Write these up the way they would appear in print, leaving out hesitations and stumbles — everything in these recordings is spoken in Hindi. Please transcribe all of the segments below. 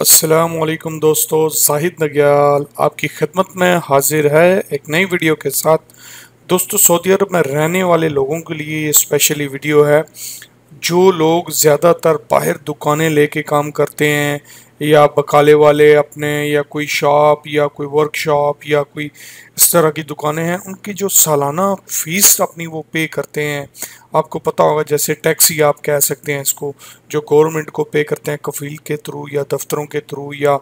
अस्सलामुअलैकुम दोस्तों, जाहिद नग्याल आपकी खिदमत में हाजिर है एक नई वीडियो के साथ। दोस्तों, सऊदी अरब में रहने वाले लोगों के लिए ये स्पेशली वीडियो है। जो लोग ज़्यादातर बाहर दुकानें लेके काम करते हैं या बकाले वाले अपने या कोई शॉप या कोई वर्कशॉप या कोई इस तरह की दुकानें हैं, उनकी जो सालाना फीस अपनी वो पे करते हैं। आपको पता होगा, जैसे टैक्सी आप कह सकते हैं इसको, जो गवर्नमेंट को पे करते हैं कफील के थ्रू या दफ्तरों के थ्रू या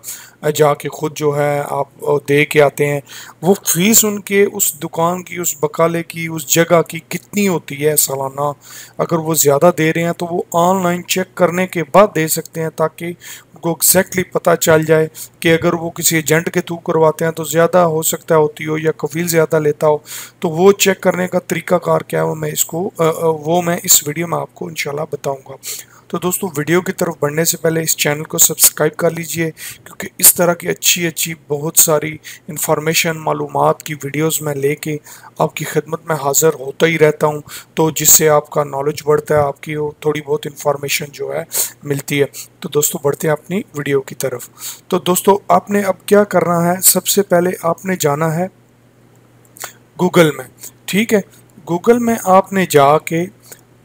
जाके खुद जो है आप दे के आते हैं। वो फीस उनके उस दुकान की, उस बकाले की, उस जगह की कितनी होती है सालाना। अगर वो ज़्यादा दे रहे हैं तो वो ऑनलाइन चेक करने के बाद दे सकते हैं, ताकि उनको एग्जैक्टली पता चल जाए कि अगर वो किसी एजेंट के थ्रू करवाते हैं तो ज़्यादा हो सकता है होती हो या कफील ज़्यादा लेता हो। तो वो चेक करने का तरीकाकार क्या है वो मैं इस वीडियो में आपको इंशाल्लाह बताऊंगा। तो दोस्तों, वीडियो की तरफ बढ़ने से पहले इस चैनल को सब्सक्राइब कर लीजिए, क्योंकि इस तरह की अच्छी अच्छी बहुत सारी इंफॉर्मेशन मालूमात की वीडियोस मैं लेके आपकी खिदमत में हाज़िर होता ही रहता हूं, तो जिससे आपका नॉलेज बढ़ता है, आपकी वो थोड़ी बहुत इंफॉर्मेशन जो है मिलती है। तो दोस्तों, बढ़ते हैं अपनी वीडियो की तरफ। तो दोस्तों, आपने अब क्या करना है, सबसे पहले आपने जाना है गूगल में। ठीक है, गूगल में आपने जाके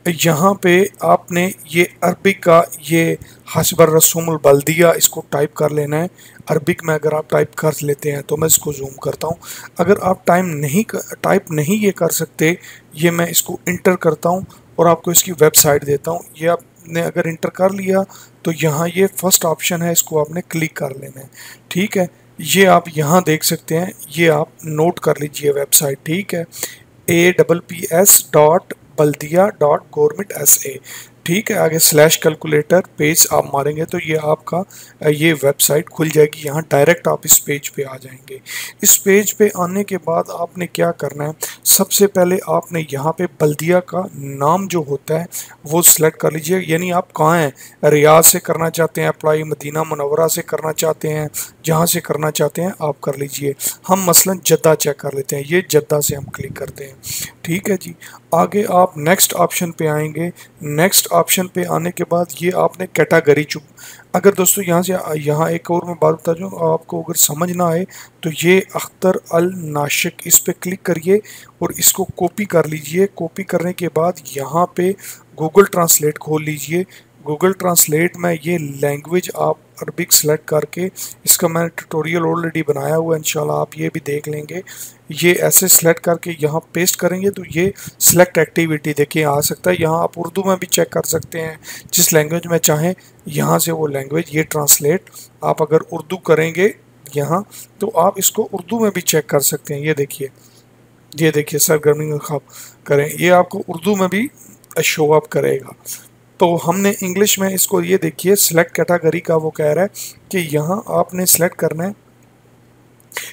यहाँ पे आपने ये अरबिक का ये हस्बर रसूमुल बल्दिया इसको टाइप कर लेना है। अरबिक में अगर आप टाइप कर लेते हैं तो मैं इसको जूम करता हूँ। अगर आप टाइप नहीं ये कर सकते, ये मैं इसको इंटर करता हूँ और आपको इसकी वेबसाइट देता हूँ। ये आपने अगर इंटर कर लिया तो यहाँ ये फर्स्ट ऑप्शन है, इसको आपने क्लिक कर लेना है। ठीक है, ये आप यहाँ देख सकते हैं, ये आप नोट कर लीजिए वेबसाइट। ठीक है, APPS.baldia.government.sa। ठीक है, आगे स्लैश कैलकुलेटर पेज आप मारेंगे तो ये आपका ये वेबसाइट खुल जाएगी। यहाँ डायरेक्ट आप इस पेज पे आ जाएंगे। इस पेज पे आने के बाद आपने क्या करना है, सबसे पहले आपने यहाँ पे बल्दिया का नाम जो होता है वो सिलेक्ट कर लीजिए। यानी आप कहाँ हैं, रियाद से करना चाहते हैं अप्लाई, मदीना मुनव्वरा से करना चाहते हैं, जहाँ से करना चाहते हैं आप कर लीजिए। हम मसलन जद्दा चेक कर लेते हैं, ये जद्दा से हम क्लिक करते हैं। ठीक है जी, आगे आप नेक्स्ट ऑप्शन पे आएंगे। नेक्स्ट ऑप्शन पे आने के बाद ये आपने कैटेगरी चुप। अगर दोस्तों यहाँ एक और मैं बात बता दूँ, आपको अगर समझ ना आए तो ये अख्तर अल नाशिक, इस पे क्लिक करिए और इसको कॉपी कर लीजिए। कॉपी करने के बाद यहाँ पे गूगल ट्रांसलेट खोल लीजिए। गूगल ट्रांसलेट में ये लैंग्वेज आप अरबिक सेलेक्ट करके, इसका मैंने ट्यूटोरियल ऑलरेडी बनाया हुआ है, इंशाल्लाह आप ये भी देख लेंगे। ये ऐसे सेलेक्ट करके यहाँ पेस्ट करेंगे तो ये सिलेक्ट एक्टिविटी देखिए आ सकता है। यहाँ आप उर्दू में भी चेक कर सकते हैं, जिस लैंग्वेज में चाहें यहाँ से वो लैंग्वेज ये ट्रांसलेट। आप अगर उर्दू करेंगे यहाँ तो आप इसको उर्दू में भी चेक कर सकते हैं। ये देखिए सरगर्मी का ख्वाब करें, ये आपको उर्दू में भी शो अप करेगा। तो हमने इंग्लिश में इसको, ये देखिए सिलेक्ट कैटेगरी का वो कह रहा है कि यहाँ आपने सेलेक्ट करना है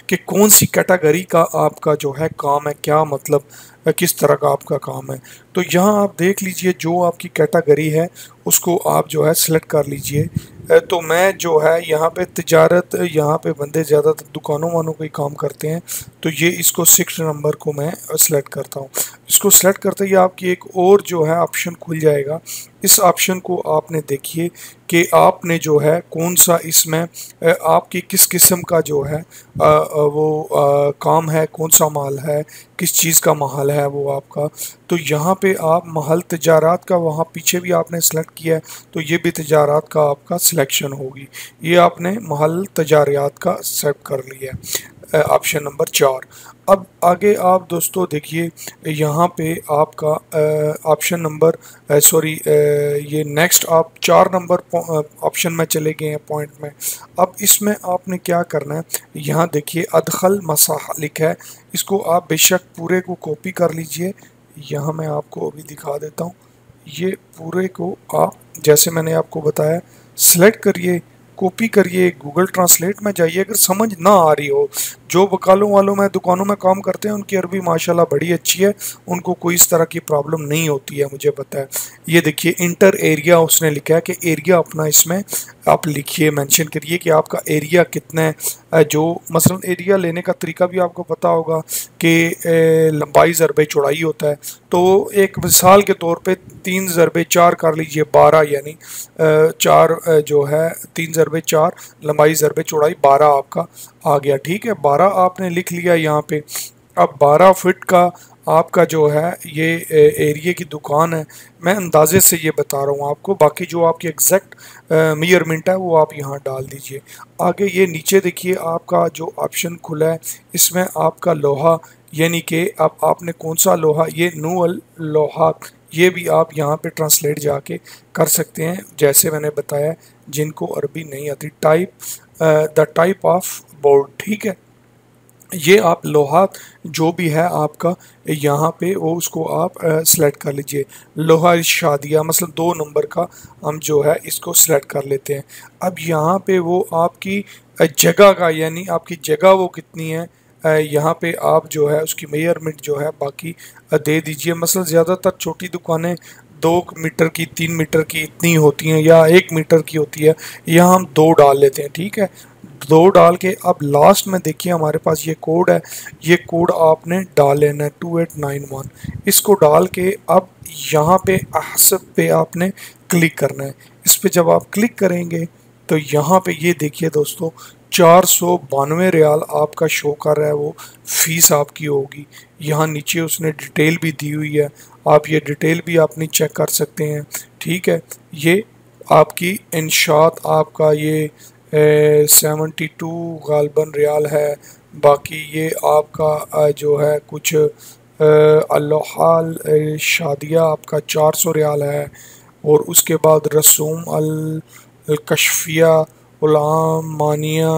कि कौन सी कैटेगरी का आपका जो है काम है, क्या मतलब किस तरह का आपका काम है। तो यहाँ आप देख लीजिए जो आपकी कैटेगरी है उसको आप जो है सिलेक्ट कर लीजिए। तो मैं जो है यहाँ पे तिजारत, यहाँ पे बंदे ज़्यादातर दुकानों वालों को ही काम करते हैं, तो ये इसको 6 नंबर को मैं सिलेक्ट करता हूँ। इसको सिलेक्ट करते ही आपकी एक और जो है ऑप्शन खुल जाएगा। इस ऑप्शन को आपने देखिए कि आपने जो है कौन सा इसमें आपकी किस किस्म का जो है काम है, कौन सा माल है, किस चीज़ का महल है वो आपका। तो यहाँ पे आप महल तिजारात का, वहाँ पीछे भी आपने सेलेक्ट किया है तो ये भी तिजारात का आपका सिलेक्शन होगी। ये आपने महल तिजारात का सेट कर लिया है, ऑप्शन नंबर 4। अब आगे आप दोस्तों देखिए, यहाँ पे आपका ऑप्शन नंबर ये नेक्स्ट आप 4 नंबर ऑप्शन में चले गए हैं पॉइंट में। अब इसमें आपने क्या करना है, यहाँ देखिए अदखल मसाह लिखा है, इसको आप बेशक पूरे को कॉपी कर लीजिए। यहाँ मैं आपको अभी दिखा देता हूँ, ये पूरे को आप जैसे मैंने आपको बताया सिलेक्ट करिए, कॉपी करिए, गूगल ट्रांसलेट में जाइए। अगर समझ ना आ रही हो, जो बकालों वालों में दुकानों में काम करते हैं उनकी अरबी माशाल्लाह बड़ी अच्छी है, उनको कोई इस तरह की प्रॉब्लम नहीं होती है, मुझे पता है। ये देखिए इंटर एरिया उसने लिखा है कि एरिया अपना इसमें आप लिखिए, मेंशन करिए कि आपका एरिया कितना है। जो मसलन एरिया लेने का तरीका भी आपको पता होगा कि लंबाई ज़रबे चौड़ाई होता है। तो एक मिसाल के तौर पे 3 ज़रबे 4 कर लीजिए 12, यानी 4 जो है 3 ज़रबे 4 लंबाई ज़रबे चौड़ाई 12 आपका आ गया। ठीक है, 12 आपने लिख लिया यहाँ पे। अब 12 फीट का आपका जो है ये एरिया की दुकान है, मैं अंदाजे से ये बता रहा हूँ आपको, बाकी जो आपकी एग्जैक्ट मेजरमेंट है वो आप यहाँ डाल दीजिए। आगे ये नीचे देखिए आपका जो ऑप्शन खुला है, इसमें आपका लोहा, यानी कि अब आपने कौन सा लोहा, ये नूअल लोहा, ये भी आप यहाँ पे ट्रांसलेट जाके कर सकते हैं, जैसे मैंने बताया जिनको अरबी नहीं आती। Type the type of board, ठीक है, ये आप लोहा जो भी है आपका यहाँ पे वो उसको आप सेलेक्ट कर लीजिए। लोहा शादिया मसलन 2 नंबर का हम जो है इसको सेलेक्ट कर लेते हैं। अब यहाँ पे वो आपकी जगह का, यानी आपकी जगह वो कितनी है, यहाँ पे आप जो है उसकी मेजरमेंट जो है बाकी दे दीजिए। मसलन ज़्यादातर छोटी दुकानें 2 मीटर की 3 मीटर की इतनी होती हैं या 1 मीटर की होती है, यहाँ हम 2 डाल लेते हैं। ठीक है, 2 डाल के अब लास्ट में देखिए हमारे पास ये कोड है, ये कोड आपने डाल लेना है 2891। इसको डाल के अब यहाँ पे अहसब पे आपने क्लिक करना है। इस पे जब आप क्लिक करेंगे तो यहाँ पे ये देखिए दोस्तों 492 रियाल आपका शो कर रहा है, वो फीस आपकी होगी। यहाँ नीचे उसने डिटेल भी दी हुई है, आप ये डिटेल भी अपनी चेक कर सकते हैं। ठीक है, ये आपकी इंशात आपका ये 72 गालबन रियाल है। बाकी ये आपका जो है कुछ अल्लाहाल शादिया आपका 400 रियाल है। और उसके बाद रसूम अल कशफिया उलाम मानिया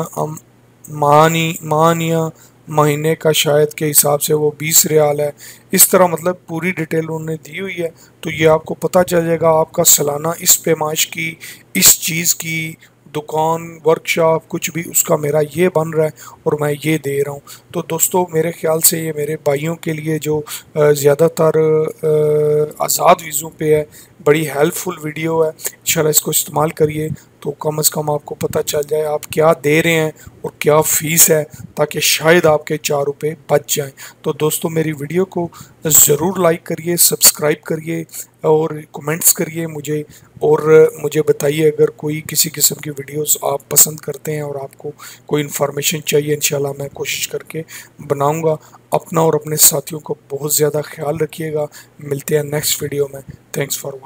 मानिया महीने का शायद के हिसाब से वो 20 रियाल है। इस तरह मतलब पूरी डिटेल उन्होंने दी हुई है, तो ये आपको पता चल जाएगा आपका सालाना इस पैमाइश की, इस चीज़ की दुकान वर्कशॉप कुछ भी उसका मेरा ये बन रहा है और मैं ये दे रहा हूँ। तो दोस्तों मेरे ख्याल से ये मेरे भाइयों के लिए जो ज़्यादातर आज़ाद वीज़ों पे है, बड़ी हेल्पफुल वीडियो है। इंशाल्लाह इसको इस्तेमाल करिए तो कम से कम आपको पता चल जाए आप क्या दे रहे हैं और क्या फ़ीस है, ताकि शायद आपके 4 रुपये बच जाएं। तो दोस्तों मेरी वीडियो को ज़रूर लाइक करिए, सब्सक्राइब करिए और कमेंट्स करिए मुझे, और मुझे बताइए अगर कोई किसी किस्म की वीडियोस आप पसंद करते हैं और आपको कोई इन्फॉर्मेशन चाहिए। इंशाल्लाह मैं कोशिश करके बनाऊंगा। अपना और अपने साथियों को बहुत ज़्यादा ख्याल रखिएगा। मिलते हैं नेक्स्ट वीडियो में। Thanks for